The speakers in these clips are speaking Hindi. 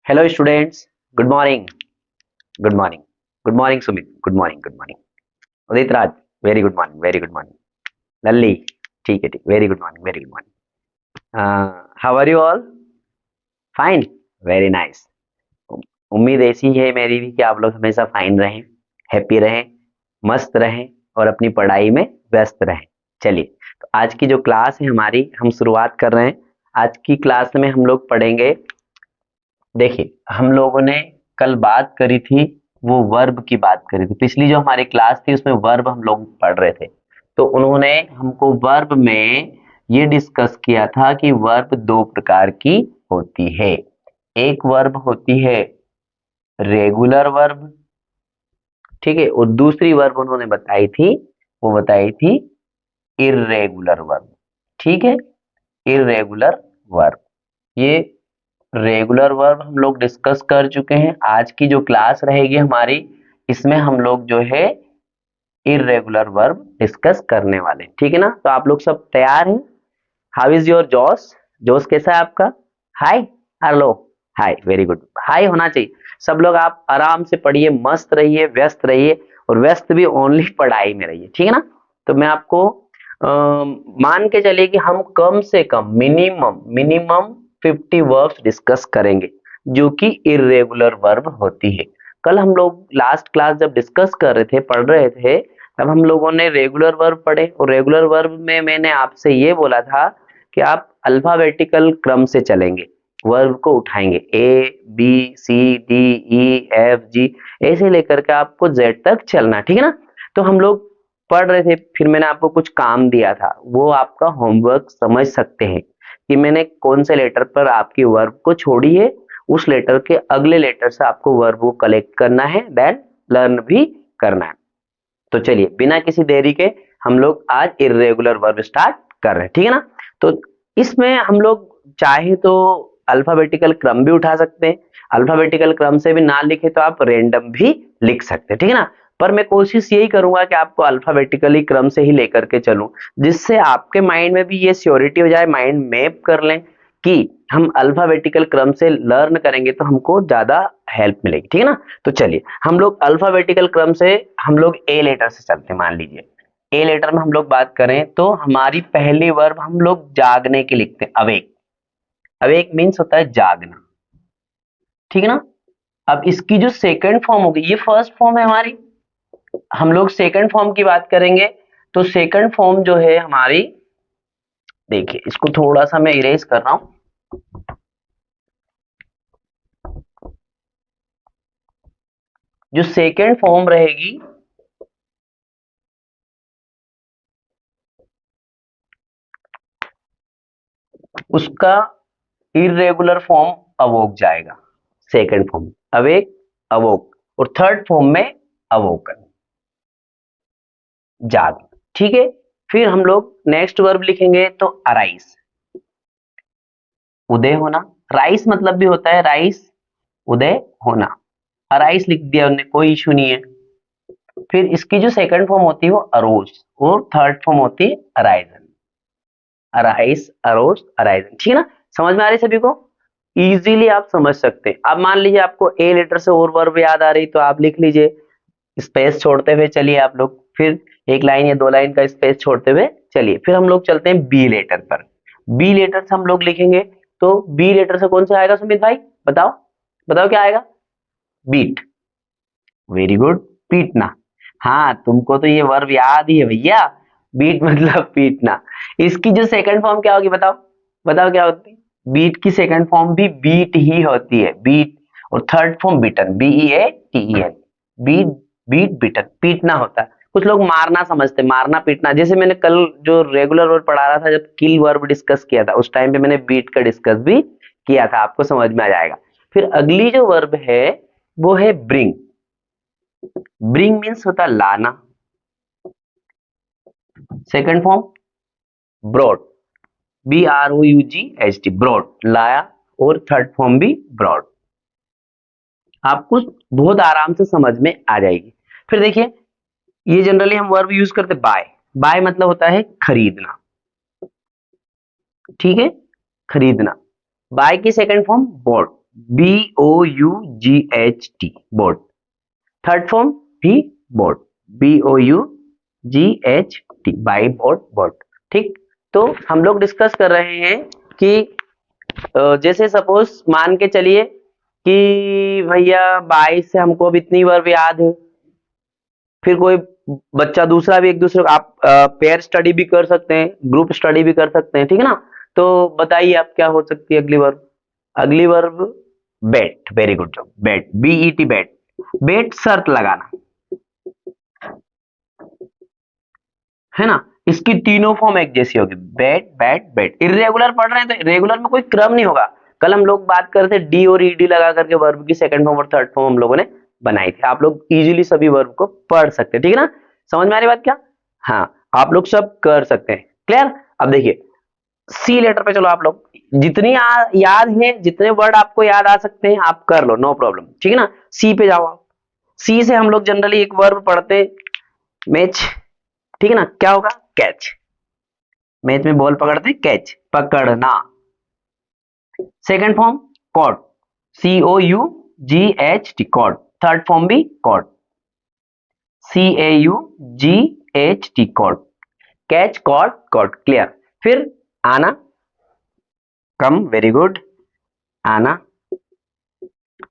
Hello students, good morning. Good morning. Good morning Sumit, good morning, good morning. Udit Raj, very good morning, very good morning. Lalli, ठीक है, ठीक, very good morning, very good morning. How are you all? Fine, very nice. उम्मीद ऐसी है मेरी भी कि आप लोग हमेशा फाइन रहें, हैप्पी रहें, मस्त रहें और अपनी पढ़ाई में व्यस्त रहें। चलिए, तो आज की जो क्लास है हमारी, हम शुरुआत कर रहे हैं। आज की क्लास में हम लोग पढ़ेंगे। देखिए, हम लोगों ने कल बात करी थी, वो वर्ब की बात करी थी। पिछली जो हमारी क्लास थी उसमें वर्ब हम लोग पढ़ रहे थे। तो उन्होंने हमको वर्ब में ये डिस्कस किया था कि वर्ब दो प्रकार की होती है। एक वर्ब होती है रेगुलर वर्ब, ठीक है, और दूसरी वर्ब उन्होंने बताई थी, वो बताई थी इर्रेगुलर वर्ब। ठीक है, इर्रेगुलर वर्ब। ये रेगुलर वर्ब हम लोग डिस्कस कर चुके हैं। आज की जो क्लास रहेगी हमारी, इसमें हम लोग जो है इर्रेगुलर वर्ब डिस्कस करने वाले हैं। ठीक है ना? तो आप लोग सब तैयार हैं? हाउ इज योर जोश? जोश कैसा है आपका? हाय, हेलो, हाय, वेरी गुड। हाय होना चाहिए। सब लोग आप आराम से पढ़िए, मस्त रहिए, व्यस्त रहिए, और व्यस्त भी ओनली पढ़ाई में रहिए। ठीक है ना? तो मैं आपको मान के चलिए कि हम कम से कम मिनिमम मिनिमम 50 वर्ब्स डिस्कस करेंगे जो कि इर्रेगुलर वर्ब होती है। कल हम लोग लास्ट क्लास जब डिस्कस कर रहे थे, पढ़ रहे थे, तब हम लोगों ने रेगुलर वर्ब पढ़े, और रेगुलर वर्ब में मैंने आपसे ये बोला था कि आप अल्फाबेटिकल क्रम से चलेंगे, वर्ब को उठाएंगे, A B C D E F G, ऐसे लेकर के आपको जेड तक चलना। ठीक है ना? तो हम लोग पढ़ रहे थे, फिर मैंने आपको कुछ काम दिया था, वो आपका होमवर्क समझ सकते हैं कि मैंने कौन से लेटर पर आपकी वर्ब को छोड़ी है, उस लेटर के अगले लेटर से आपको वर्ब को कलेक्ट करना है, देन लर्न भी करना है। तो चलिए, बिना किसी देरी के हम लोग आज इर्रेगुलर वर्ब स्टार्ट कर रहे हैं। ठीक है ना? तो इसमें हम लोग चाहे तो अल्फाबेटिकल क्रम भी उठा सकते हैं, अल्फाबेटिकल क्रम से भी ना लिखे तो आप रैंडम भी लिख सकते हैं। ठीक है ना? पर मैं कोशिश यही करूंगा कि आपको अल्फाबेटिकली क्रम से ही लेकर के चलूं, जिससे आपके माइंड में भी ये श्योरिटी हो जाए, माइंड मैप कर लें कि हम अल्फाबेटिकल क्रम से लर्न करेंगे तो हमको ज्यादा हेल्प मिलेगी। ठीक है ना? तो चलिए, हम लोग अल्फाबेटिकल क्रम से हम लोग ए लेटर से चलते हैं। मान लीजिए ए लेटर में हम लोग बात करें तो हमारी पहली वर्ब हम लोग जागने की लिखते हैं, अवेक। अवेक मीन्स होता है जागना। ठीक है ना? अब इसकी जो सेकंड फॉर्म होगी, ये फर्स्ट फॉर्म है हमारी, हम लोग सेकंड फॉर्म की बात करेंगे। तो सेकंड फॉर्म जो है हमारी, देखिए इसको थोड़ा सा मैं इरेज कर रहा हूं। जो सेकंड फॉर्म रहेगी, उसका इरेगुलर फॉर्म अवोक जाएगा। सेकंड फॉर्म अवेक, अवोक, और थर्ड फॉर्म में अवोकन, जाग। ठीक है? फिर हम लोग नेक्स्ट वर्ब लिखेंगे तो अराइज, उदय होना। राइस मतलब भी होता है राइस, उदय होना। अराइस लिख दिया उन्होंने, कोई इशू नहीं है। फिर इसकी जो सेकंड फॉर्म होती है वो अरोज, और थर्ड फॉर्म होती है अराइजन। अराइस, arrows, arisen. ठीक है ना? समझ में आ रही सभी को? इजीली आप समझ सकते हैं। अब मान लीजिए आपको ए लेटर से और वर्ब याद आ रही तो आप लिख लीजिए, स्पेस छोड़ते हुए चलिए आप लोग, फिर एक लाइन या दो लाइन का स्पेस छोड़ते हुए चलिए। फिर हम लोग चलते हैं बी लेटर पर। बी लेटर से हम लोग लिखेंगे, तो बी लेटर से कौन सा आएगा सुमित भाई? बताओ, बताओ क्या आएगा? बीट। वेरी गुड, पीटना। हाँ, तुमको तो ये वर्ब याद ही है भैया, बीट मतलब पीटना। इसकी जो सेकंड फॉर्म क्या होगी बताओ? बताओ क्या होती है? बीट की सेकंड फॉर्म भी बीट ही होती है, बीट। और थर्ड फॉर्म बिटन, BEATEN, बीट, बीट बिटन, पीटना होता है। कुछ लोग मारना समझते, मारना पीटना। जैसे मैंने कल जो रेगुलर वर्ब पढ़ा रहा था, जब किल वर्ब डिस्कस किया था, उस टाइम पे मैंने बीट का डिस्कस भी किया था, आपको समझ में आ जाएगा। फिर अगली जो वर्ब है वो है ब्रिंग। ब्रिंग मीन्स होता है लाना। Second form brought, BROUGHT, brought, लाया। और थर्ड फॉर्म भी ब्रॉड। आपको बहुत आराम से समझ में आ जाएगी। फिर देखिए, ये जनरली हम वर्ब यूज करते बाय। बाय मतलब होता है खरीदना। ठीक है? खरीदना। बाय की second form bought, BOUGHT bought. Third form भी bought, BOUGHT buy bought, bought. ठीक, तो हम लोग डिस्कस कर रहे हैं कि जैसे सपोज मान के चलिए कि भैया 22 से हमको अब इतनी वर्ब याद है, फिर कोई बच्चा दूसरा भी एक दूसरे को आप पेयर स्टडी भी कर सकते हैं, ग्रुप स्टडी भी कर सकते हैं, ठीक है ना। तो बताइए आप क्या हो सकती है अगली वर्ब? अगली वर्ब बेट, वेरी गुड जॉब, बेट, BET बेट। बेट शर्त लगाना है ना, इसकी तीनों फॉर्म एक जैसी होगी, बेट बैट बेट। इर्रेगुलर पढ़ रहे हैं तो रेगुलर में कोई क्रम नहीं होगा। कल हम लोग बात कर रहे थे डी और ईडी लगा करके वर्ब की सेकंड फॉर्म और थर्ड फॉर्म हम लोगों ने बनाई थी। आप लोग इजीली सभी वर्ब को पढ़ सकते हैं, ठीक है ना। समझ में आ रही बात क्या? हाँ, आप लोग सब कर सकते हैं, क्लियर। अब देखिए सी लेटर पे चलो, आप लोग जितनी याद है, जितने वर्ड आपको याद आ सकते हैं आप कर लो, नो प्रॉब्लम, ठीक है ना। सी पे जाओ आप। सी से हम लोग जनरली एक वर्ब पढ़ते, मैच, ठीक है ना। क्या होगा? कैच। मैच में बॉल पकड़ते, कैच, पकड़ना। Second form caught, COUGHT, caught. Third form भी caught, CAUGHT, caught. Catch, caught, caught, clear. फिर आना, कम, वेरी गुड, आना।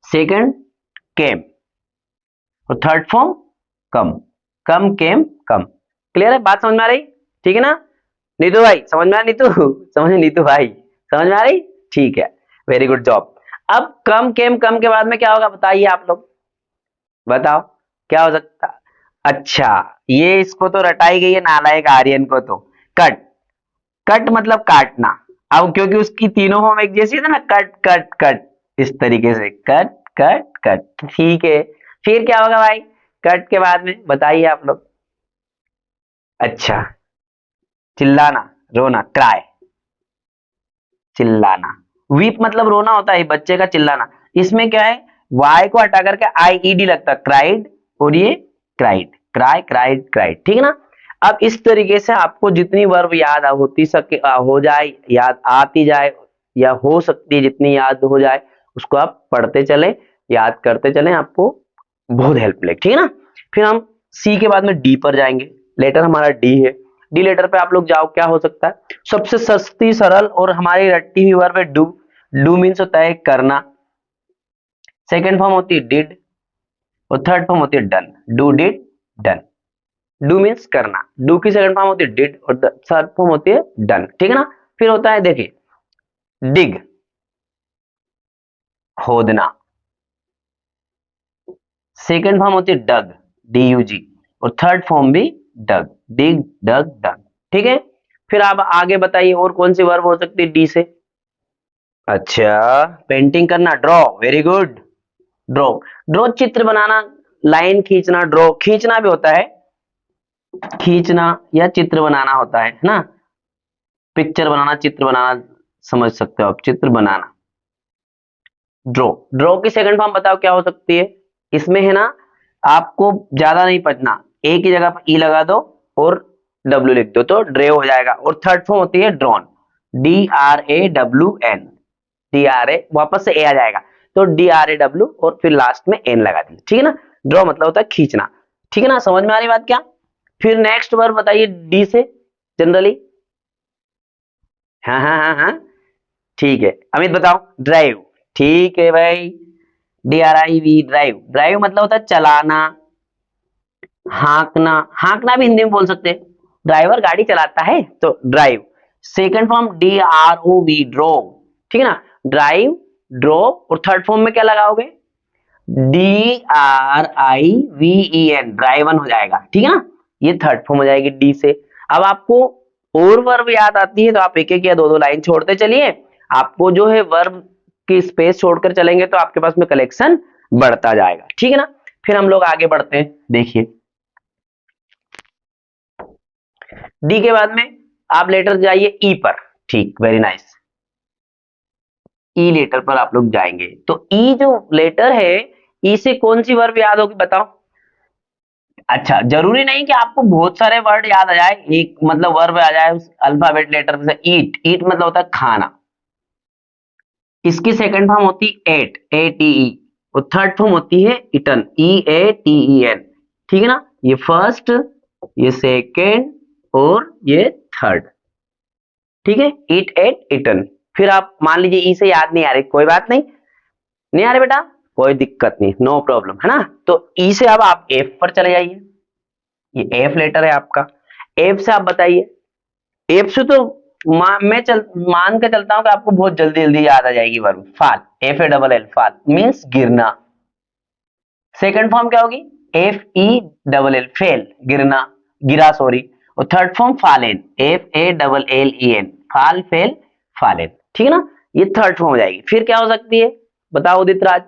सेकंड केम, और third form come, come came come. Clear है बात? समझ में आ रही? ठीक है ना नीतू भाई? समझ में आ रही नीतू? समझ नीतू भाई, समझ में आ रही? ठीक है, वेरी गुड जॉब। अब कम केम कम के बाद में क्या होगा बताइए आप लोग, बताओ क्या हो सकता? अच्छा, ये इसको तो रटाई गई है नालायक आर्यन को तो। कट, कट मतलब काटना। अब क्योंकि उसकी तीनों फॉर्म एक जैसी है ना, कट कट कट, इस तरीके से कट कट कट, ठीक है। फिर क्या होगा भाई कट के बाद में, बताइए आप लोग? अच्छा, चिल्लाना, रोना, क्राई, चिल्लाना। वीप मतलब रोना होता है बच्चे का, चिल्लाना। इसमें क्या है, वाई को हटा करके IED लगता है, क्राइड, और ये क्राइड, क्राई, क्राइड, क्राइड, ठीक है ना। अब इस तरीके से आपको जितनी वर्ब याद होती सके हो जाए, याद आती जाए, या हो सकती है जितनी याद हो जाए उसको आप पढ़ते चले, याद करते चले, आपको बहुत हेल्प मिलेगी, ठीक है ना। फिर हम सी के बाद में डी पर जाएंगे। लेटर हमारा डी है। डी लेटर पे आप लोग जाओ, क्या हो सकता है? सबसे सस्ती सरल और हमारी रट्टी हुई वर्ब है डू। डू मीन्स होता है करना। सेकेंड फॉर्म होती है डिड, और थर्ड फॉर्म होती है done. Do, did, done. Do means करना, डू की सेकंड फॉर्म होती है डिड, और थर्ड फॉर्म होती है डन, ठीक है ना। फिर होता है देखिए डिग, खोदना। सेकेंड फॉर्म होती है डग, DUG, और थर्ड फॉर्म भी डग, डिग, डग, डग, ठीक है। फिर आप आगे बताइए और कौन सी वर्ब हो सकती है डी से? अच्छा, पेंटिंग करना, draw, very good, draw. Draw चित्र बनाना, लाइन खींचना, ड्रॉ खींचना भी होता है, खींचना या चित्र बनाना होता है ना। पिक्चर बनाना, चित्र बनाना, समझ सकते हो आप, चित्र बनाना। ड्रॉ, ड्रॉ की सेकंड फॉर्म बताओ क्या हो सकती है? इसमें है ना, आपको ज्यादा नहीं पढ़ना, एक ही जगह पर ई लगा दो और डब्ल्यू लिख दो तो ड्रे हो जाएगा। और थर्ड फॉर्म होती है ड्रॉन, DRAWN, DRA, वापस से ए आ जाएगा तो DRAW, और फिर लास्ट में एन लगा दी, ठीक है ना। ड्रॉ मतलब होता है खींचना, ठीक है ना। समझ में आ रही बात क्या? फिर नेक्स्ट वर्ब बताइए डी से जनरली। हाँ हाँ हाँ हाँ, ठीक है अमित बताओ। ड्राइव, ठीक है भाई, DRIV, ड्राइव। ड्राइव मतलब होता है चलाना, हाँकना। हाँकना भी हिंदी में बोल सकते हैं, ड्राइवर गाड़ी चलाता है तो drive. Second form DROV, drove, ठीक है ना। ड्राइव, ड्रोव, और थर्ड फॉर्म में क्या लगाओगे? DRIVEN, ड्राइवन हो जाएगा, ठीक है ना। ये थर्ड फॉर्म हो जाएगी डी से। अब आपको और वर्ब याद आती है तो आप एक एक या दो दो लाइन छोड़ते चलिए, आपको जो है वर्ब की स्पेस छोड़कर चलेंगे तो आपके पास में कलेक्शन बढ़ता जाएगा, ठीक है ना। फिर हम लोग आगे बढ़ते हैं, देखिए डी के बाद में आप लेटर जाइए ई पर, ठीक, वेरी नाइस। ई लेटर पर आप लोग जाएंगे तो ई जो लेटर है, ई से कौन सी वर्ब याद होगी बताओ? अच्छा, जरूरी नहीं कि आपको बहुत सारे वर्ड याद आ जाए, एक मतलब वर्ब आ जाए उस अल्फाबेट लेटर से। ईट, ईट मतलब होता है खाना, इसकी सेकंड फॉर्म होती एट, ATE, और थर्ड फॉर्म होती है इटन, EATEN। ठीक है ना, ये फर्स्ट, ये सेकंड और ये थर्ड। ठीक है, इट, एट, इटन। फिर आप मान लीजिए ई से याद नहीं आ रही, कोई बात नहीं, नहीं आ रही बेटा, कोई दिक्कत नहीं, नो प्रॉब्लम, है ना। तो ई से अब आप एफ पर चले जाइए, ये एफ लेटर है आपका। एफ से आप बताइए, एफ से तो मैं मान के चलता हूं कि आपको बहुत जल्दी जल्दी याद आ जाएगी वर्ब, फाल, FALL, फाल मीन्स गिरना। सेकंड फॉर्म क्या होगी, FELL, फेल, गिरना, गिरा सॉरी। और थर्ड फॉर्म फालेन, FALLEN, फाल, फेल, फालेन। ठीक है ना, ये थर्ड फॉर्म हो जाएगी। फिर क्या हो सकती है, बताओ उदित राज,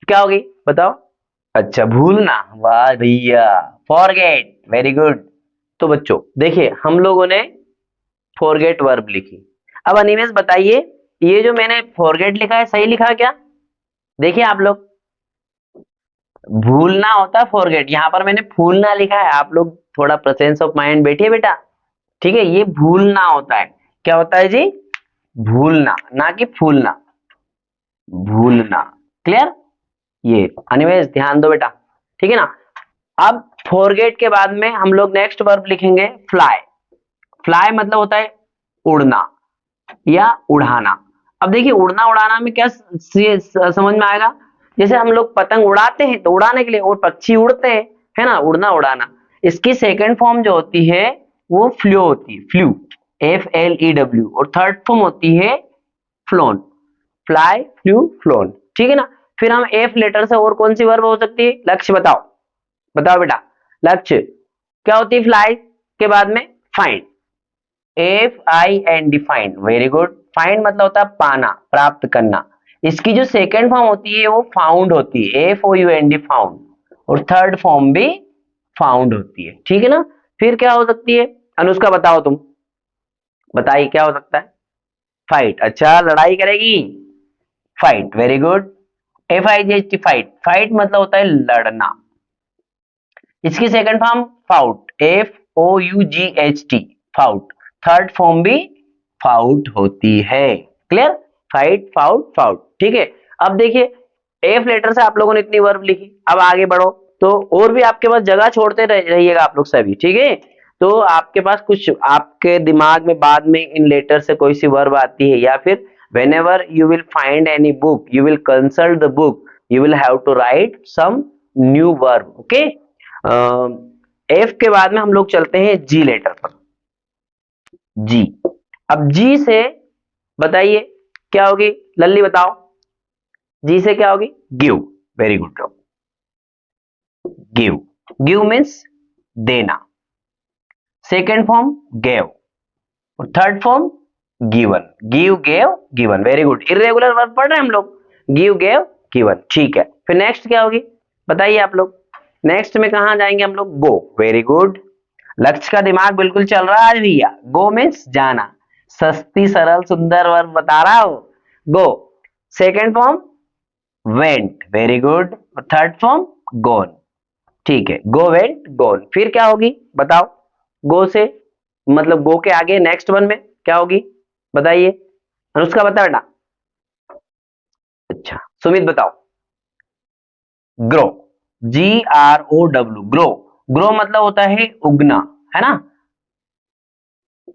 क्या होगी बताओ। अच्छा, भूलना, वाह भैया, फॉरगेट, वेरी गुड। तो बच्चों देखिए, हम लोगों ने फॉरगेट वर्ब लिखी। अब अनिमेश बताइए, ये जो मैंने फॉरगेट लिखा है सही लिखा क्या? देखिए आप लोग, भूलना होता है फॉरगेट, यहां पर मैंने फूलना लिखा है। आप लोग थोड़ा प्रेजेंस ऑफ माइंड बैठिए बेटा। ठीक है, ये भूलना होता है। क्या होता है जी? भूलना, ना कि फूलना, भूलना। क्लियर? ये अनिमेश ध्यान दो बेटा, ठीक है ना। अब फॉरगेट के बाद में हम लोग नेक्स्ट वर्ब लिखेंगे फ्लाई। फ्लाई मतलब होता है उड़ना या उड़ाना। अब देखिए, उड़ना उड़ाना में क्या समझ में आएगा? जैसे हम लोग पतंग उड़ाते हैं तो उड़ाने के लिए, और पक्षी उड़ते हैं, है ना, उड़ना उड़ाना। इसकी सेकंड फॉर्म जो होती है वो फ्लू होती है, फ्लू, FLEW। और थर्ड फॉर्म होती है फ्लोन, फ्लाई, फ्लू, फ्लोन। ठीक है ना। फिर हम एफ लेटर से और कौन सी वर्ब हो सकती है? लक्ष्य बताओ, बताओ बेटा, लक्ष्य क्या होती है फ्लाई के बाद में? Find, FIND, find, very good. Find मतलब होता है पाना, प्राप्त करना। इसकी जो सेकंड फॉर्म होती है वो फाउंड होती है, FOUND, फाउंड। और थर्ड फॉर्म भी फाउंड होती है। ठीक है ना। फिर क्या हो सकती है? अनुष्का बताओ, तुम बताइए क्या हो सकता है? फाइट, अच्छा लड़ाई करेगी, fight, very good. FIGHT, fight, fight मतलब होता है लड़ना। इसकी second form fought, FOUGHT, fought. Third form भी फाउट होती है। क्लियर? Fight, fought, fought. ठीक है। अब देखिए, एफ लेटर से आप लोगों ने इतनी वर्ब लिखी, अब आगे बढ़ो तो और भी आपके पास जगह छोड़ते रहिएगा आप लोग सभी। ठीक है, तो आपके पास कुछ आपके दिमाग में बाद में इन लेटर से कोई सी वर्ब आती है, या फिर whenever you will find any book, you will consult the book, you will have to write some new verb. okay? F के बाद में हम लोग चलते हैं जी लेटर पर, जी। अब जी से बताइए क्या होगी, लल्ली बताओ, जी से क्या होगी? Give, very good, give, give means देना। सेकेंड फॉर्म गेव, और third form given, give, gave, given, very good. Irregular verb पढ़ रहे हैं हम लोग, गिव, गेव, गिवन। ठीक है, फिर नेक्स्ट क्या होगी बताइए आप लोग? नेक्स्ट में कहा जाएंगे हम लोग? गो, वेरी गुड। लक्ष्य का दिमाग बिल्कुल चल रहा है आज भैया। गो मीन्स जाना, सस्ती सरल सुंदर वर्ब बता रहा हूं, go. Second form went, very good. और थर्ड फॉर्म गोन। ठीक है, गो, वेंट, गोन। फिर क्या होगी बताओ? गो से मतलब गो के आगे नेक्स्ट वन में क्या होगी बताइए? अनुष्का बता बेटा। अच्छा, सुमित बताओ। Grow, GROW, grow. ग्रो मतलब होता है उगना, है ना।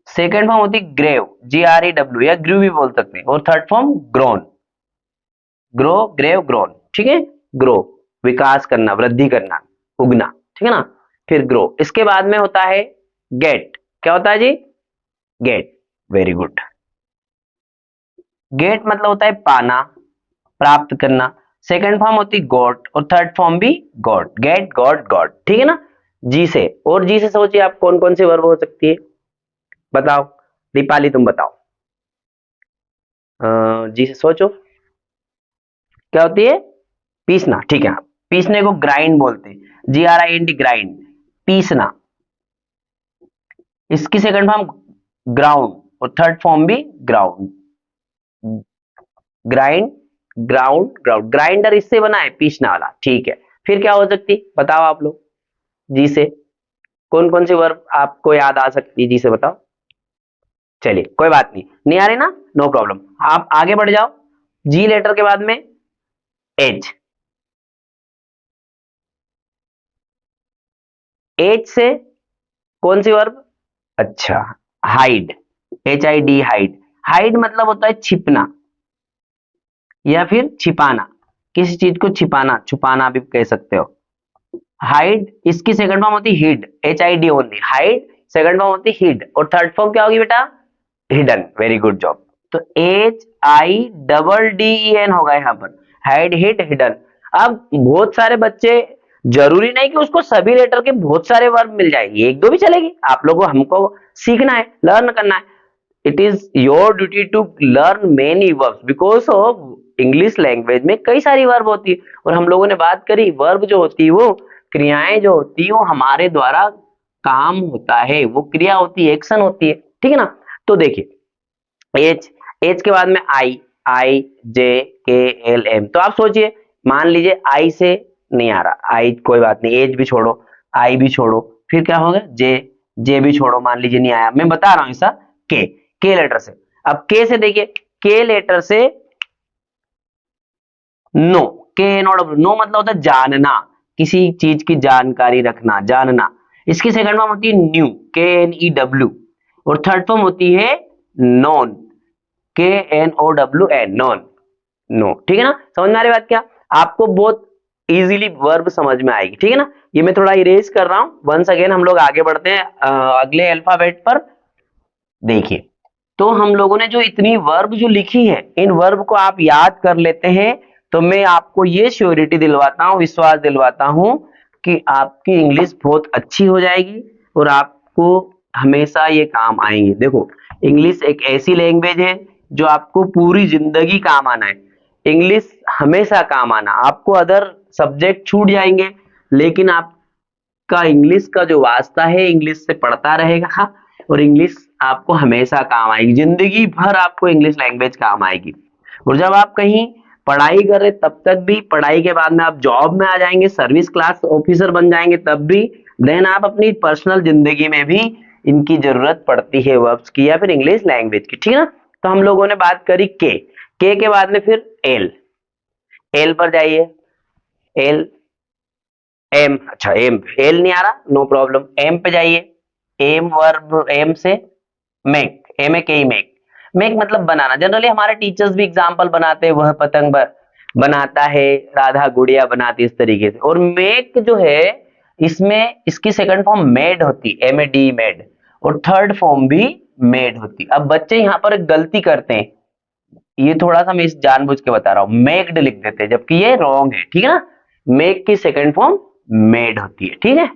सेकेंड फॉर्म होती है ग्रेव, GREW, या ग्रू भी बोल सकते हैं। और third form grown, grow, grew, grown. ठीक है, ग्रो विकास करना, वृद्धि करना, उगना। ठीक है ना। फिर ग्रो, इसके बाद में होता है गेट। क्या होता है जी? Get, very good. गेट मतलब होता है पाना, प्राप्त करना। सेकंड फॉर्म होती है गॉट, और थर्ड फॉर्म भी गॉट, गेट, गॉट, गॉट। ठीक है ना। जी से, और जी से सोचिए आप कौन कौन सी वर्ब हो सकती है, बताओ। दीपाली तुम बताओ, जी से सोचो क्या होती है? पीसना, ठीक है। पीसने को ग्राइंड बोलते हैं, GRIND, ग्राइंड, पीसना। इसकी सेकंड फॉर्म ग्राउंड, और थर्ड फॉर्म भी ground, grind, ground, ground. Grinder इससे बना है, पीसने वाला। ठीक है, फिर क्या हो सकती बताओ आप लोग? जी से कौन कौन सी वर्ब आपको याद आ सकती है? जी से बताओ। चलिए कोई बात नहीं, नहीं आ रही ना, नो प्रॉब्लम, आप आगे बढ़ जाओ। जी लेटर के बाद में एच, एच से कौन सी वर्ब? अच्छा, हाइड, HID, हाइड। हाइड मतलब होता है छिपना या फिर छिपाना, किसी चीज को छिपाना, छुपाना भी कह सकते हो। हाइड, इसकी सेकंड फॉर्म होती है hid, HID only, hide second form होती है हिड, और थर्ड फॉर्म क्या होगी बेटा? हिडन। Very good job. तो HIDDEN होगा यहाँ पर, हाइड, हिड, हिडन। अब बहुत सारे बच्चे, जरूरी नहीं कि उसको सभी लेटर के बहुत सारे वर्ब मिल जाए, एक दो भी चलेगी। आप लोगों को, हमको सीखना है, लर्न करना है। It is your duty to learn many verbs, because of English language में कई सारी वर्ब होती है। और हम लोगों ने बात करी, वर्ब जो होती है वो क्रियाएं जो होती है वो हमारे द्वारा काम होता है, वो क्रिया होती है, एक्शन होती है, ठीक है ना। तो देखिए, एच, एच के बाद में आई, IJKLM। तो आप सोचिए, मान लीजिए आई से नहीं आ रहा, आई कोई बात नहीं, एच भी छोड़ो, आई भी छोड़ो, फिर क्या होगा? जे, जे भी छोड़ो, मान लीजिए नहीं आया, मैं बता रहा हूं ऐसा। के लेटर से, अब के से देखिए, के लेटर से नो, के नॉट, नो मतलब होता है जानना, किसी चीज की जानकारी रखना, जानना। इसकी सेकंड फॉर्म होती है न्यू, KNEW, और थर्ड फॉर्म होती है नॉन, KNOWN, नॉन, नो, ठीक है ना। समझ में आ रही बात क्या? आपको बहुत इजीली वर्ब समझ में आएगी, ठीक है ना। ये मैं थोड़ा इरेज कर रहा हूं, वंस अगेन हम लोग आगे बढ़ते हैं अगले अल्फाबेट पर। देखिए, तो हम लोगों ने जो इतनी वर्ब जो लिखी है, इन वर्ब को आप याद कर लेते हैं, तो मैं आपको ये श्योरिटी दिलवाता हूं, विश्वास दिलवाता हूं कि आपकी इंग्लिश बहुत अच्छी हो जाएगी और आपको हमेशा ये काम आएंगे। देखो, इंग्लिश एक ऐसी लैंग्वेज है जो आपको पूरी जिंदगी काम आना है। इंग्लिश हमेशा काम आना, आपको अदर सब्जेक्ट छूट जाएंगे, लेकिन आपका इंग्लिश का जो वास्ता है इंग्लिश से पढ़ता रहेगा, और इंग्लिश आपको हमेशा काम आएगी, जिंदगी भर आपको इंग्लिश लैंग्वेज काम आएगी। और जब आप कहीं पढ़ाई कर रहे तब तक भी, पढ़ाई के बाद में आप जॉब में आ जाएंगे, सर्विस क्लास ऑफिसर बन जाएंगे तब भी, देन आप अपनी पर्सनल जिंदगी में भी इनकी जरूरत पड़ती है वर्ब्स की या फिर इंग्लिश लैंग्वेज की, ठीक है ना। तो हम लोगों ने बात करी के बाद में फिर एल, एल पर जाइए, एल, एम, अच्छा एम, एल नहीं आ रहा, नो प्रॉब्लम, एम पे जाइए। एम वर्ब, एम से मेक, MEK, मेक, मेक मतलब बनाना। जनरली हमारे टीचर्स भी एग्जाम्पल बनाते हैं, वह पतंग बनाता है, राधा गुड़िया बनाती है, इस तरीके से। और मेक जो है, इसमें इसकी सेकंड फॉर्म मेड होती, MED, मेड, और थर्ड फॉर्म भी मेड होती। अब बच्चे यहाँ पर एक गलती करते हैं, ये थोड़ा सा मैं इस जानबूझ के बता रहा हूं, मेक्ड लिख देते हैं, जबकि ये रॉन्ग है, ठीक है ना। मेक की सेकंड फॉर्म मेड होती है, ठीक है।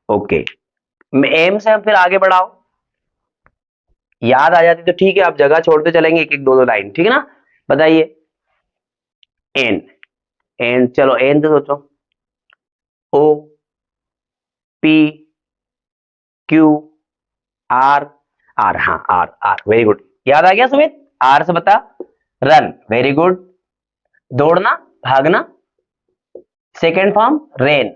ओके, एम से हम फिर आगे बढ़ाओ, याद आ जाती तो ठीक है, आप जगह छोड़ते चलेंगे एक एक दो दो लाइन, ठीक है ना। बताइए, एन, एन, चलो एन से सोचो, O P Q R, R, हाँ आर, आर, वेरी गुड, याद आ गया सुमित। आर से बता, रन, वेरी गुड, दौड़ना, भागना। Second form rain,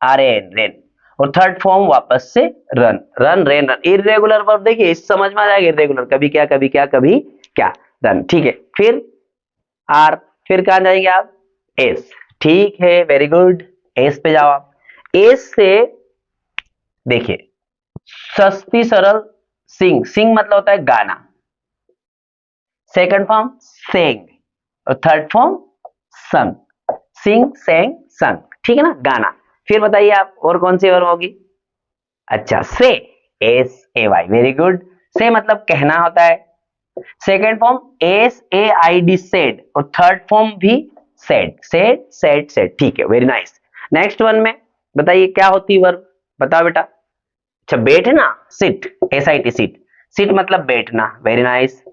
RAN, rain, और थर्ड फॉर्म वापस से run, run, rain, run. Irregular verb देखिए, इस समझ में आ जाएगा, इरेगुलर, कभी क्या कभी क्या कभी क्या, रन, ठीक है। फिर आर, फिर कहां जाएंगे आप? एस, ठीक है, वेरी गुड, एस पे जाओ आप। एस से देखिए, सस्ती सरल सिंग, सिंग मतलब होता है गाना, सेकंड फॉर्म सेंग, और थर्ड फॉर्म संग, सिंग, सेंग, संग, ठीक है ना, गाना। फिर बताइए आप, और कौन सी वर्ब होगी? अच्छा, से, SAY, वेरी गुड, से मतलब कहना होता है। सेकेंड फॉर्म SAID, सेड, और थर्ड फॉर्म भी सेड, सेड, सेड, सेड, ठीक है, वेरी नाइस। नेक्स्ट वन में बताइए क्या होती है वर्ब, बताओ बेटा। अच्छा, बैठना, सिट, SIT, सिट, सिट मतलब बैठना, वेरी नाइस।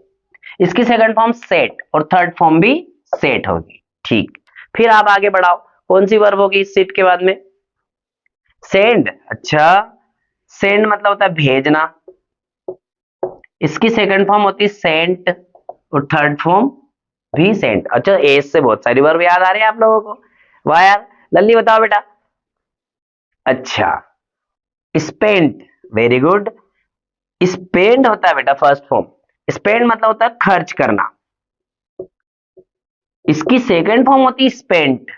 इसकी सेकंड फॉर्म सेट, और थर्ड फॉर्म भी सेट होगी, ठीक। फिर आप आगे बढ़ाओ, कौन सी वर्ब होगी सिट के बाद में? सेंड, अच्छा, सेंड मतलब होता है भेजना, इसकी सेकंड फॉर्म होती है सेंट, और थर्ड फॉर्म भी सेंट। अच्छा, एस से बहुत सारी वर्ब याद आ रही है आप लोगों को, वाह यार। लल्ली बताओ बेटा। अच्छा, स्पेंट, वेरी गुड, स्पेंड होता है बेटा फर्स्ट फॉर्म, स्पेंड मतलब होता है खर्च करना, इसकी सेकंड फॉर्म होती है स्पेंट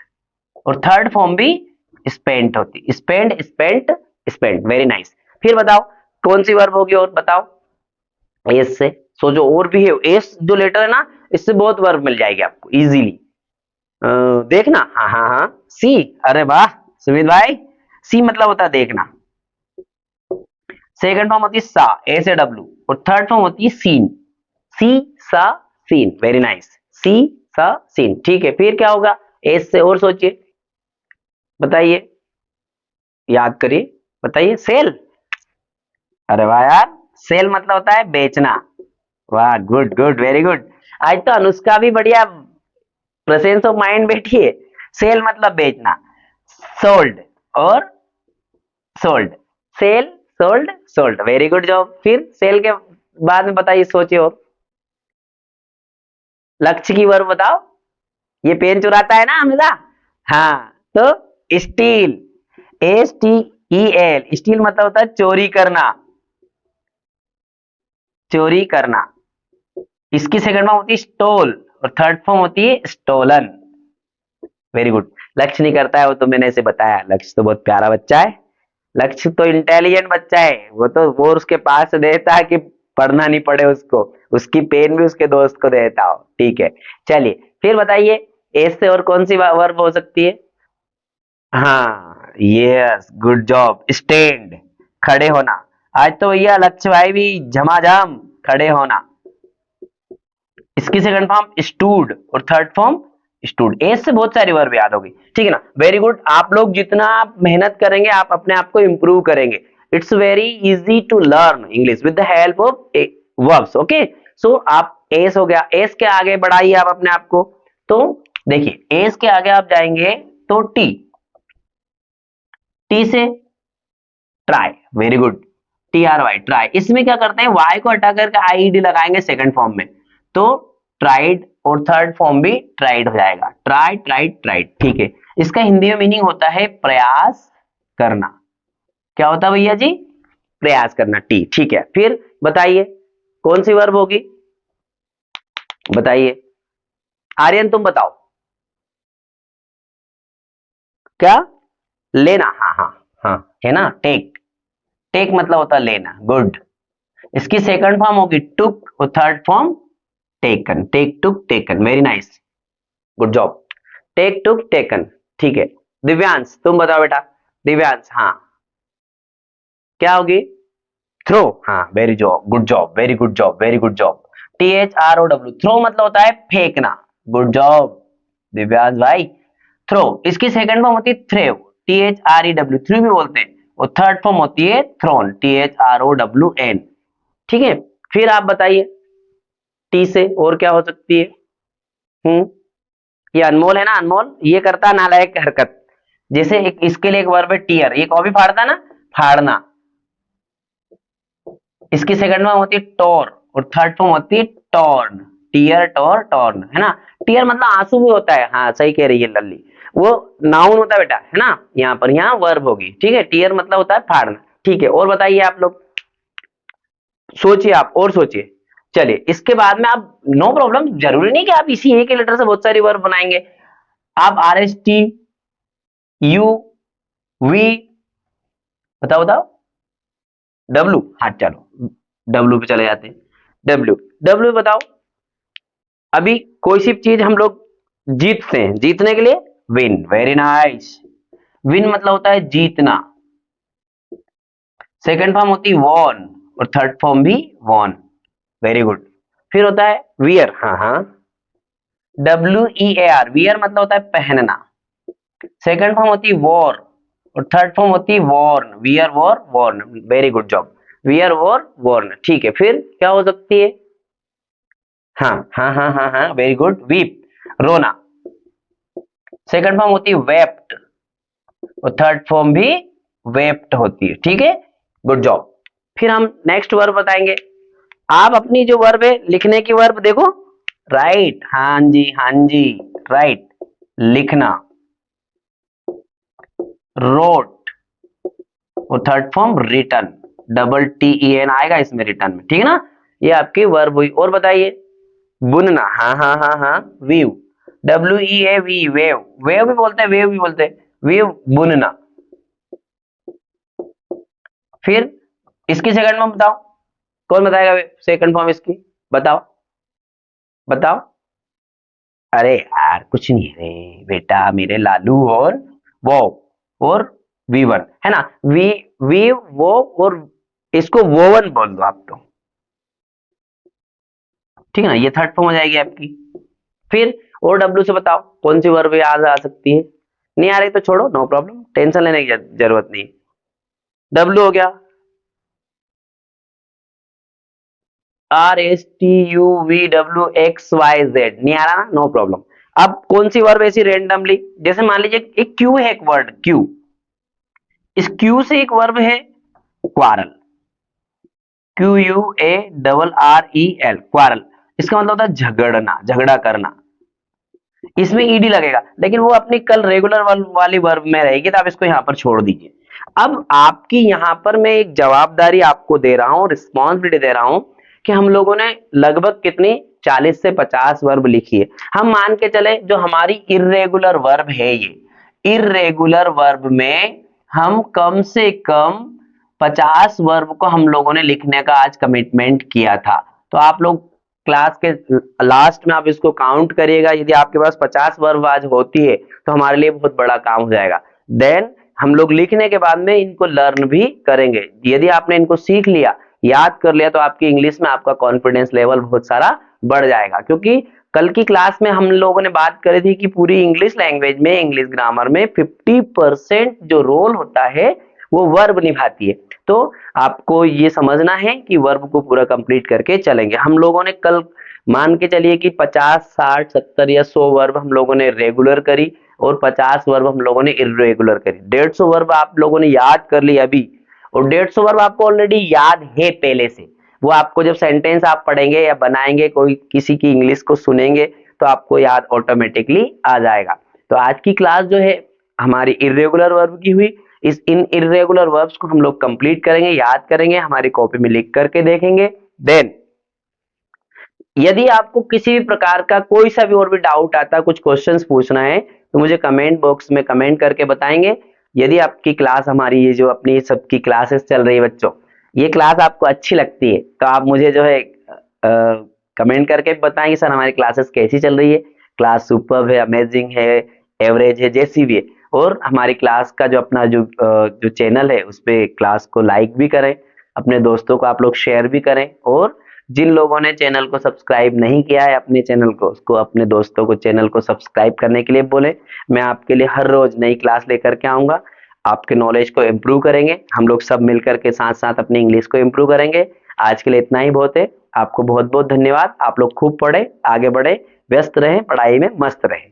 और थर्ड फॉर्म भी स्पेंट होती है। Spent spent spent, very nice. फिर बताओ कौन सी वर्ब होगी और बताओ। एस से, सो जो और भी है एस जो लेटर है ना, इससे बहुत वर्ब मिल जाएगी आपको इजीली। देखना, हाँ हाँ हाँ, सी, अरे वाह सुमित भाई, सी मतलब होता है देखना। सेकंड फॉर्म होती है सा, ए से डब्ल्यू, और थर्ड फॉर्म होती है सीन, सी सा सीन, वेरी नाइस, सी सा सीन। ठीक है, फिर क्या होगा एस से, और सोचिए, बताइए, याद करिए, बताइए। सेल, अरे वाह यार, सेल मतलब होता है बेचना। वाह, गुड गुड, वेरी गुड। आज तो अनुष्का भी बढ़िया प्रेजेंस ऑफ माइंड बैठी है। सेल मतलब बेचना, सोल्ड और sold, sell sold sold, very good job. फिर सेल के बाद में बताइए, सोचिए और। लक्ष्य की वर्ब बताओ, ये पेन चुराता है ना हमेशा। हाँ, तो steel, S T E L, steel मतलब होता है चोरी करना, चोरी करना। इसकी सेकंड फॉर्म होती है स्टोल और थर्ड फॉर्म होती है स्टोलन, वेरी गुड। लक्ष्य नहीं करता है वो तो मैंने इसे बताया, लक्ष्य तो बहुत प्यारा बच्चा है, लक्ष्य तो इंटेलिजेंट बच्चा है, वो तो वो उसके पास देता है कि पढ़ना नहीं पड़े उसको, उसकी पेन भी उसके दोस्त को देता हो। ठीक है, चलिए फिर बताइए, एस से और कौन सी वर्ब हो सकती है। हाँ, यस, गुड जॉब, स्टैंड, खड़े होना। आज तो भैया लक्ष्य भाई भी झमाझम खड़े होना। इसकी सेकंड फॉर्म स्टूड और थर्ड फॉर्म स्टूड, एस से बहुत सारी वर्ब याद होगी। ठीक है ना, वेरी गुड। आप लोग जितना आप मेहनत करेंगे आप अपने आप को इंप्रूव करेंगे। It's very easy to learn English with the help of verbs. Okay, so आप एस हो गया, एस के आगे बढ़ाइए आप अपने आप को। तो देखिए एस के आगे आप जाएंगे तो टी, टी से try, very good, T R Y, try. इसमें क्या करते हैं, वाई को हटा करके आई डी लगाएंगे सेकंड फॉर्म में, तो ट्राइड, और थर्ड फॉर्म भी ट्राइड हो जाएगा, ट्राई ट्राइड ट्राइड। ठीक है, इसका हिंदी में मीनिंग होता है प्रयास करना। क्या होता है भैया जी, प्रयास करना, टी। ठीक है, फिर बताइए कौन सी वर्ब होगी, बताइए। आर्यन तुम बताओ, क्या, लेना, हाँ हाँ हाँ, है ना, टेक, टेक मतलब होता है लेना, गुड। इसकी सेकंड फॉर्म होगी टुक और third form taken, take took taken, very nice, good job, take took taken. ठीक है, दिव्यांश तुम बताओ बेटा, दिव्यांश, हाँ, क्या होगी, थ्रो, हाँ, very job, good job, very good job, very good job. T H R O W, throw मतलब होता है फेंकना, गुड जॉब दिव्यांश भाई, थ्रो। इसकी सेकंड फॉर्म होती है threw, T H R E W, threw भी बोलते हैं, और थर्ड फॉर्म होती है thrown, T H R O W N. ठीक है, फिर आप बताइए टी से और क्या हो सकती है। ये अनमोल है ना, अनमोल ये करता है नालायक हरकत, जैसे एक इसके लिए एक वर्ब है टीयर, ये कॉपी फाड़ता ना, फाड़ना। इसकी सेकंड फॉर्म होती है टोर और थर्ड फॉर्म होती है टॉर्न, टीयर टोर टॉर्न, है ना। टीयर मतलब आंसू भी होता है, हाँ सही कह रही है लल्ली, वो नाउन होता है बेटा, है ना, यहाँ पर यहाँ वर्ब होगी। ठीक है, टीयर मतलब होता है फाड़ना। ठीक है, और बताइए आप लोग, सोचिए आप और सोचिए। चलिए इसके बाद में आप, नो प्रॉब्लम, जरूरी नहीं कि आप इसी एक लेटर से बहुत सारी वर्ब बनाएंगे। आप R S T, U, V, बताओ बताओ, डब्ल्यू, हाँ चलो डब्ल्यू पे चले जाते हैं, डब्ल्यू, डब्ल्यू बताओ। अभी कोई सी चीज हम लोग जीतते हैं, जीतने के लिए विन, वेरी नाइस, विन मतलब होता है जीतना। सेकंड फॉर्म होती है वॉन और थर्ड फॉर्म भी वॉन, वेरी गुड। फिर होता है वियर, हाँ हाँ, W E A R, wear मतलब होता है पहनना। सेकंड फॉर्म होती है वॉर और थर्ड फॉर्म होती है worn, wear wore worn, very good job, wear wore worn. ठीक है, फिर क्या हो सकती है, हाँ हाँ हाँ हाँ हाँ, वेरी गुड, वीप, रोना। सेकंड फॉर्म होती है वेप्ट और थर्ड फॉर्म भी वेप्ट होती है। ठीक है, गुड जॉब। फिर हम नेक्स्ट वर्ब बताएंगे। आप अपनी जो वर्ब है लिखने की वर्ब देखो, राइट, हाँ जी हाँ जी, राइट, लिखना, रोट और third form written, double T E N आएगा इसमें रिटर्न में। ठीक है ना, ये आपकी वर्ब हुई। और बताइए, बुनना, हाँ हाँ हाँ हाँ, वीव, WEAV, वेव, वेव भी बोलते हैं, वेव भी बोलते हैं, वेव बुनना। फिर इसकी सेकंड फॉर्म बताओ, कौन बताएगा सेकंड फॉर्म इसकी, बताओ बताओ। अरे यार कुछ नहीं है बेटा मेरे लालू, और वो और V1 है ना, वी वो, और इसको वोवन बोल दो आप तो, ठीक है ना, ये थर्ड फॉर्म हो जाएगी आपकी। फिर और W से बताओ कौन सी वर्ब याद आ सकती है, नहीं आ रही तो छोड़ो, नो प्रॉब्लम, टेंशन लेने की जरूरत नहीं। W हो गया, RSTUVWXYZ, नहीं आ रहा ना, नो प्रॉब्लम। अब कौन सी वर्ब ऐसी रेंडमली, जैसे मान लीजिए एक क्यू है, एक वर्ड क्यू, इस क्यू से एक वर्ब है क्वारल, QUARREL, क्वारल, इसका मतलब होता है झगड़ना, झगड़ा करना, इसमें ईडी लगेगा, लेकिन वो अपनी कल रेगुलर वाली वर्ब में रहेगी, तो आप इसको यहां पर छोड़ दीजिए। अब आपकी यहां पर मैं एक जवाबदारी आपको दे रहा हूं, रिस्पॉन्सिबिलिटी दे रहा हूं, कि हम लोगों ने लगभग कितनी 40 से 50 वर्ब लिखी है। हम मान के चले जो हमारी इर्रेगुलर वर्ब है, ये इर्रेगुलर वर्ब में हम कम से कम 50 वर्ब को हम लोगों ने लिखने का आज कमिटमेंट किया था। तो आप लोग क्लास के लास्ट में आप इसको काउंट करिएगा, यदि आपके पास 50 वर्ब आज होती है तो हमारे लिए बहुत बड़ा काम हो जाएगा। देन हम लोग लिखने के बाद में इनको लर्न भी करेंगे। यदि आपने इनको सीख लिया, याद कर लिया, तो आपकी इंग्लिश में आपका कॉन्फिडेंस लेवल बहुत सारा बढ़ जाएगा। क्योंकि कल की क्लास में हम लोगों ने बात करी थी कि पूरी इंग्लिश लैंग्वेज में, इंग्लिश ग्रामर में 50% जो रोल होता है वो वर्ब निभाती है। तो आपको ये समझना है कि वर्ब को पूरा कंप्लीट करके चलेंगे। हम लोगों ने कल मान के चलिए कि 50, 60, 70 या 100 वर्ब हम लोगों ने रेगुलर करी, और 50 वर्ब हम लोगों ने इर्रेगुलर करी। 150 वर्ब आप लोगों ने याद कर ली अभी, और 150 वर्ब आपको ऑलरेडी याद है पहले से। वो आपको जब सेंटेंस आप पढ़ेंगे या बनाएंगे, कोई किसी की इंग्लिश को सुनेंगे, तो आपको याद ऑटोमेटिकली आ जाएगा। तो आज की क्लास जो है हमारी इर्रेगुलर वर्ब की हुई। इस इन इर्रेगुलर वर्ब्स को हम लोग कंप्लीट करेंगे, याद करेंगे, हमारी कॉपी में लिख करके देखेंगे। देन यदि आपको किसी भी प्रकार का कोई सा भी और भी डाउट आता है, कुछ क्वेश्चंस पूछना है, तो मुझे कमेंट बॉक्स में कमेंट करके बताएंगे। यदि आपकी क्लास, हमारी ये जो अपनी सबकी क्लासेस चल रही है बच्चों, ये क्लास आपको अच्छी लगती है, तो आप मुझे जो है कमेंट करके बताएंगे सर हमारी क्लासेस कैसी चल रही है, क्लास सुपर्ब है, अमेजिंग है, एवरेज है, जैसी भी है। और हमारी क्लास का जो अपना जो चैनल है उस पे क्लास को लाइक भी करें, अपने दोस्तों को आप लोग शेयर भी करें, और जिन लोगों ने चैनल को सब्सक्राइब नहीं किया है अपने चैनल को, उसको अपने दोस्तों को चैनल को सब्सक्राइब करने के लिए बोले। मैं आपके लिए हर रोज नई क्लास लेकर के आऊंगा, आपके नॉलेज को इम्प्रूव करेंगे, हम लोग सब मिलकर के साथ साथ अपनी इंग्लिश को इम्प्रूव करेंगे। आज के लिए इतना ही बहुत है। आपको बहुत बहुत धन्यवाद। आप लोग खूब पढ़े, आगे बढ़े, व्यस्त रहें, पढ़ाई में मस्त रहें।